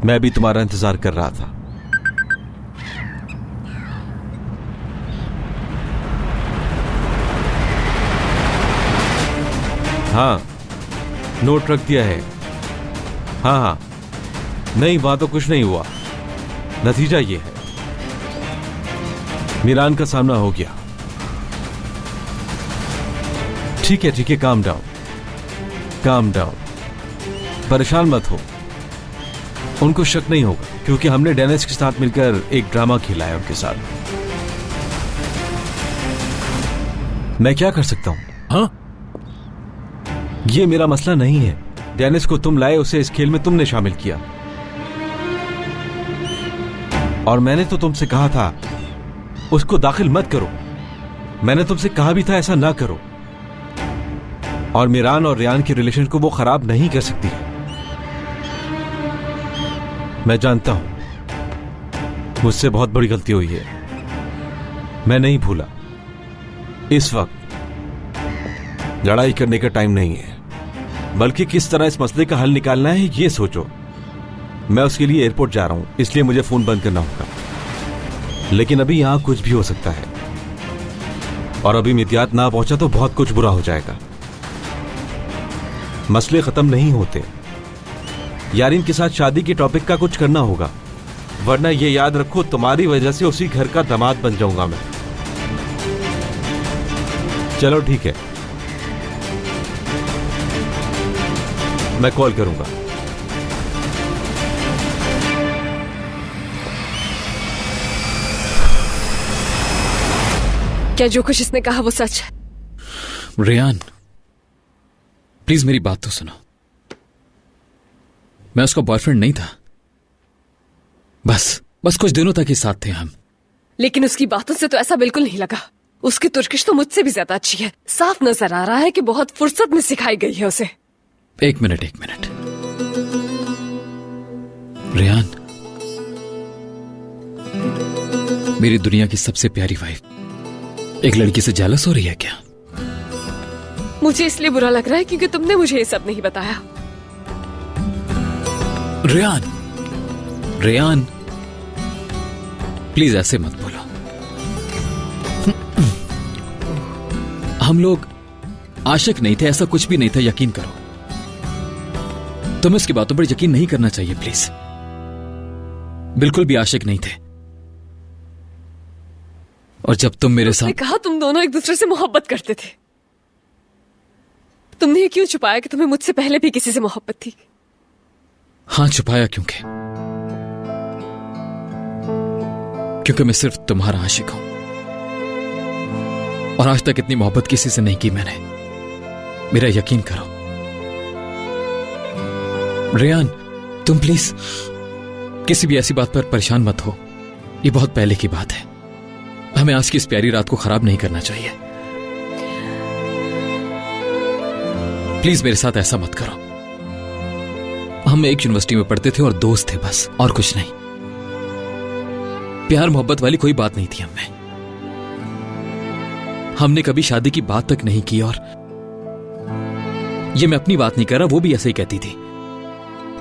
मैं भी तुम्हारा इंतजार कर रहा था। हाँ, नोट रख दिया है। हाँ हाँ, नहीं वहां तो कुछ नहीं हुआ। नतीजा ये है, मीरान का सामना हो गया। ठीक है, काम डाउन, काम डाउन, परेशान मत हो। उनको शक नहीं होगा क्योंकि हमने डेनिस के साथ मिलकर एक ड्रामा खेला है उनके साथ। मैं क्या कर सकता हूं? हाँ? ये मेरा मसला नहीं है। डेनिस को तुम लाए, उसे इस खेल में तुमने शामिल किया, और मैंने तो तुमसे कहा था उसको दाखिल मत करो। मैंने तुमसे कहा भी था ऐसा ना करो। और मीरान और रियान के रिलेशन को वो खराब नहीं कर सकती है। मैं जानता हूं मुझसे बहुत बड़ी गलती हुई है, मैं नहीं भूला। इस वक्त लड़ाई करने का टाइम नहीं है, बल्कि किस तरह इस मसले का हल निकालना है ये सोचो। मैं उसके लिए एयरपोर्ट जा रहा हूं, इसलिए मुझे फोन बंद करना होगा। लेकिन अभी यहां कुछ भी हो सकता है, और अभी मितियात ना पहुंचा तो बहुत कुछ बुरा हो जाएगा। मसले खत्म नहीं होते। यारीन के साथ शादी के टॉपिक का कुछ करना होगा, वरना ये याद रखो तुम्हारी वजह से उसी घर का दामाद बन जाऊंगा मैं। चलो ठीक है, मैं कॉल करूंगा। क्या जो कुछ इसने कहा वो सच है? रेयान, प्लीज मेरी बात तो सुनो। मैं उसका बॉयफ्रेंड नहीं था, बस कुछ दिनों तक ही साथ थे हम। लेकिन उसकी बातों से तो ऐसा बिल्कुल नहीं लगा। उसकी तुर्किश तो मुझसे भी ज्यादा अच्छी है। साफ नजर आ रहा है कि बहुत फुर्सत में सिखाई गई है उसे। एक मिनट रेयान, मेरी दुनिया की सबसे प्यारी वाइफ एक लड़की से जेलस हो रही है क्या? मुझे इसलिए बुरा लग रहा है क्योंकि तुमने मुझे ये सब नहीं बताया। रेयान, प्लीज ऐसे मत बोलो। हम लोग आशिक नहीं थे, ऐसा कुछ भी नहीं था, यकीन करो। तुम्हें उसकी बातों पर यकीन नहीं करना चाहिए प्लीज। बिल्कुल भी आशिक नहीं थे। और जब तुम मेरे साथ कहा तुम दोनों एक दूसरे से मोहब्बत करते थे, तुमने ये क्यों छुपाया कि तुम्हें मुझसे पहले भी किसी से मोहब्बत थी? हाँ, छुपाया क्योंकि मैं सिर्फ तुम्हारा आशिक हूं, और आज तक इतनी मोहब्बत किसी से नहीं की मैंने। मेरा यकीन करो। रेयान, तुम प्लीज किसी भी ऐसी बात पर परेशान मत हो। ये बहुत पहले की बात है। हमें आज की इस प्यारी रात को खराब नहीं करना चाहिए। प्लीज मेरे साथ ऐसा मत करो। हम एक यूनिवर्सिटी में पढ़ते थे और दोस्त थे, बस, और कुछ नहीं। प्यार मोहब्बत वाली कोई बात नहीं थी हमें। हमने कभी शादी की बात तक नहीं की, और ये मैं अपनी बात नहीं कर रहा, वो भी ऐसे ही कहती थी।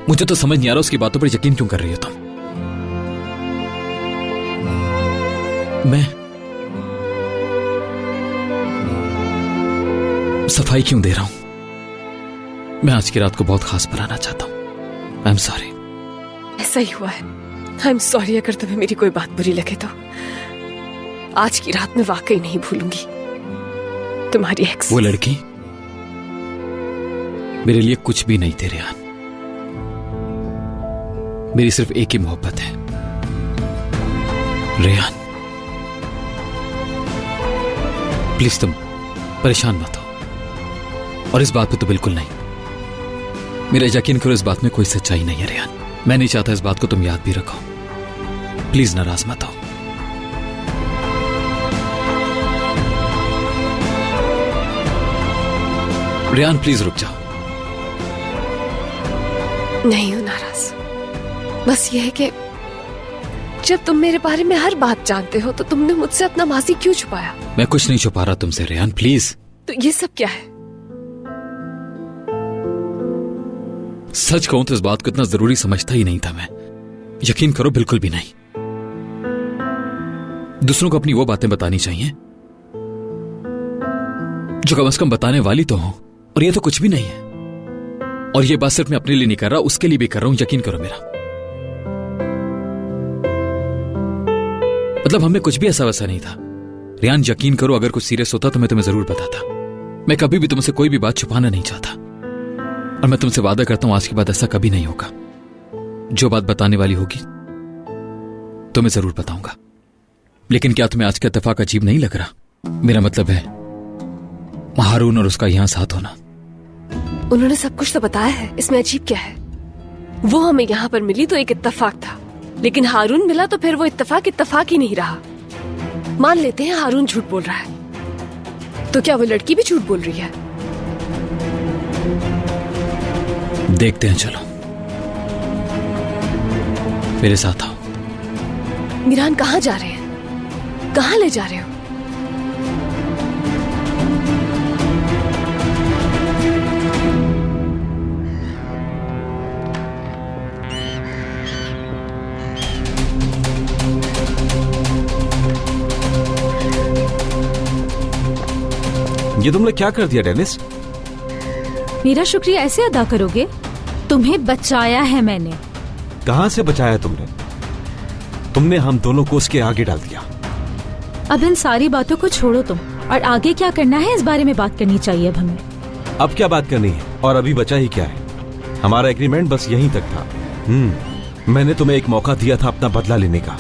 मुझे तो समझ नहीं आ रहा उसकी बातों पर यकीन क्यों कर रही हो तुम। मैं सफाई क्यों दे रहा हूं? मैं आज की रात को बहुत खास बनाना चाहता हूं। I am sorry. ऐसा ही हुआ है। आई एम सॉरी अगर तुम्हें मेरी कोई बात बुरी लगे तो। आज की रात में वाकई नहीं भूलूंगी तुम्हारी एक्स। वो लड़की मेरे लिए कुछ भी नहीं थे रेयान। मेरी सिर्फ एक ही मोहब्बत है, रेयान। प्लीज तुम परेशान मत हो, और इस बात पे तो बिल्कुल नहीं। मेरा यकीन करो, इस बात में कोई सच्चाई नहीं है रेयान। मैं नहीं चाहता इस बात को तुम याद भी रखो। प्लीज नाराज मत हो। रेयान प्लीज रुक जाओ। नहीं हूं नाराज, बस यह है कि जब तुम मेरे बारे में हर बात जानते हो तो तुमने मुझसे अपना माजी क्यों छुपाया? मैं कुछ नहीं छुपा रहा तुमसे रेयान, प्लीज। तो ये सब क्या है? सच कहूं तो इस बात को इतना जरूरी समझता ही नहीं था मैं। यकीन करो, बिल्कुल भी नहीं। दूसरों को अपनी वो बातें बतानी चाहिए जो कम से कम बताने वाली तो हो, और ये तो कुछ भी नहीं है। और ये बात सिर्फ मैं अपने लिए नहीं कर रहा, उसके लिए भी कर रहा हूं, यकीन करो मेरा। मतलब हमें कुछ भी ऐसा वैसा नहीं था रियान, यकीन करो, अगर कुछ सीरियस होता तो मैं तुम्हें जरूर बताता। मैं कभी भी तुमसे कोई भी बात छुपाना नहीं चाहता, और मैं तुमसे वादा करता हूं आज के बाद ऐसा कभी नहीं होगा। जो बात बताने वाली होगी तो मैं जरूर बताऊंगा। लेकिन क्या तुम्हें आज का इत्तेफाक अजीब नहीं लग रहा? मेरा मतलब है हारून और उसका यहां साथ होना। उन्होंने सब कुछ तो बताया है, इसमें अजीब क्या है? वो हमें यहाँ पर मिली तो एक इत्तेफाक था, लेकिन हारून मिला तो फिर वो इत्तेफाक ही नहीं रहा। मान लेते हैं हारून झूठ बोल रहा है, तो क्या वो लड़की भी झूठ बोल रही है? देखते हैं, चलो मेरे साथ आओ। मीरान, कहाँ जा रहे हैं? कहाँ ले जा रहे हो? ये तुमने क्या कर दिया डेनिस? मेरा शुक्रिया ऐसे अदा करोगे? तुम्हें बचाया है मैंने। कहां से बचाया तुमने? तुमने हम दोनों को उसके आगे डाल दिया। अब इन सारी बातों को छोड़ो तुम, और आगे क्या करना है इस बारे में बात करनी चाहिए अब हमें। अब क्या बात करनी है? और अभी बचा ही क्या है? हमारा एग्रीमेंट बस यहीं तक था। मैंने तुम्हें एक मौका दिया था अपना बदला लेने का,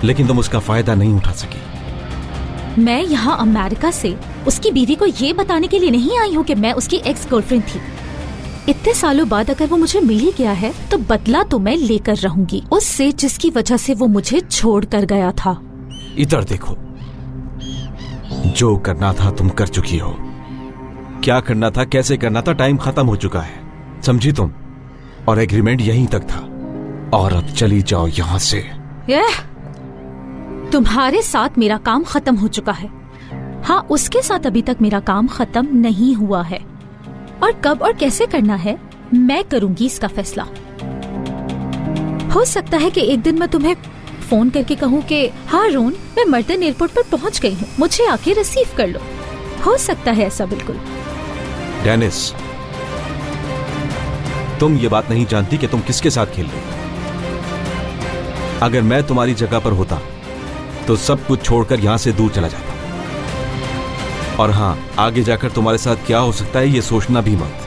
लेकिन तुम उसका फायदा नहीं उठा सकी। मैं यहाँ अमेरिका से उसकी बीवी को ये बताने के लिए नहीं आई हूँ कि मैं उसकी एक्स गर्लफ्रेंड थी। इतने सालों बाद अगर वो मुझे मिल ही गया है तो बदला तो मैं लेकर रहूंगी उससे, जिसकी वजह से वो मुझे छोड़ कर गया था। इधर देखो, जो करना था तुम कर चुकी हो। क्या करना था, कैसे करना था, टाइम खत्म हो चुका है, समझी तुम? और एग्रीमेंट यहीं तक था, और अब चली जाओ यहाँ से। तुम्हारे साथ मेरा काम खत्म हो चुका है। हाँ, उसके साथ अभी तक मेरा काम खत्म नहीं हुआ है, और कब और कैसे करना है मैं करूंगी इसका फैसला। हो सकता है कि एक दिन मैं तुम्हें फोन करके कहूँ कि हारून, मैं मर्दन एयरपोर्ट पर पहुंच गई हूँ, मुझे आके रिसीव कर लो। हो सकता है ऐसा, बिल्कुल। डेनिस, तुम ये बात नहीं जानती कि तुम किसके साथ खेल रही हो। अगर मैं तुम्हारी जगह पर होता तो सब कुछ छोड़कर यहां से दूर चला जाता। और हां, आगे जाकर तुम्हारे साथ क्या हो सकता है ये सोचना भी मत।